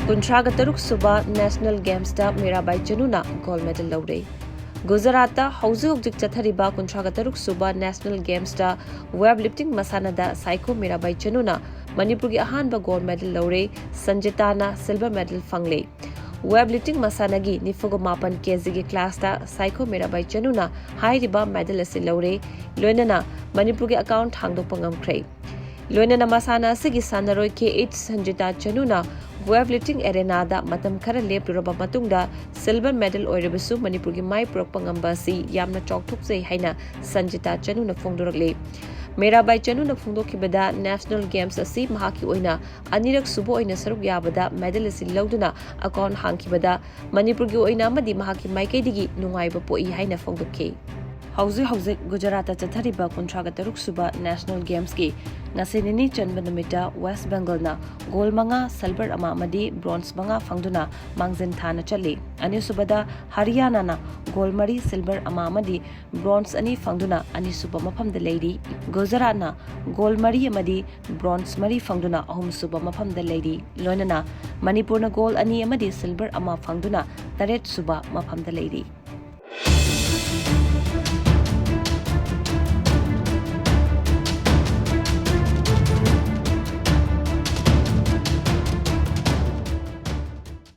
कुंथ्रागतरुक सुबा national games दा मीराबाई चनूना गोल्ड मेडल लौरे। गुजरात हौजी हौजिक चथरिबा कुंथ्रागतरुक सुबा नेशनल गेम्स दा वेब लिफ्टिंग मसानादा साइको मीराबाई चनूना मणिपुर की अहानबा गोल्ड मेडल लौरे। संजिताना सिल्वर मेडल फंगले। वेब लिफ्टिंग मसानागी निफुगो मापन केजी की क्लास दा साइको मीराबाई चनूना हाइरिबा मेडल असी लौरे। लोइनना मणिपुर के अकाउंट हांगदोकपा ngamkhre। लोइनना मसाना असिगी सानरोय के एच संजिता चनूना वेब लिफ्टिंग एरेना दा मतम खरा लेपलुरबा मतुंगदा सिल्वर मेडल ओइरबसु मणिपुर की माई पुरकपा ngamba asi यामना चौकथोकजै हाइना संजिता चनूना फोंदोरकले। मीराबाई चनूना फोंदोखिबदा नेशनल गेम्स असी महाकी ओइना अनिरक सुबो ओइना सरुक याबदा मेडल असी लौदुना अकाउंट हांखिबदा मणिपुर की ओइना मदि महाकी माइकैदिगी नुंगाइबा पोई हाइना फोंदोखे। हौजिक गुजरात चथरिबा कुंथ्रागतरुक सुबा नेशनल गेम्स की नसेनिनी चनब नुमिता वेस्ट बेंगल गोल मंगा सिल्वर अमा मदी ब्रोंज मंगा फंगदुना मांगजिन थाना चली। अनिसुबदा हरियाणा गोल मरी सिल्वर अमा मदी ब्रोंज अनि फंगदुना अनिसुब मफमद लेरी। गुजरात गोल मरी अमदी ब्रोंज मरी फंगदुना अहुमसुब मफमद लेरी। लोइनना मणिपुर गोल अनि अमदी सिल्वर अमा फंगदुना तरेट सुबा मफमद लेरी।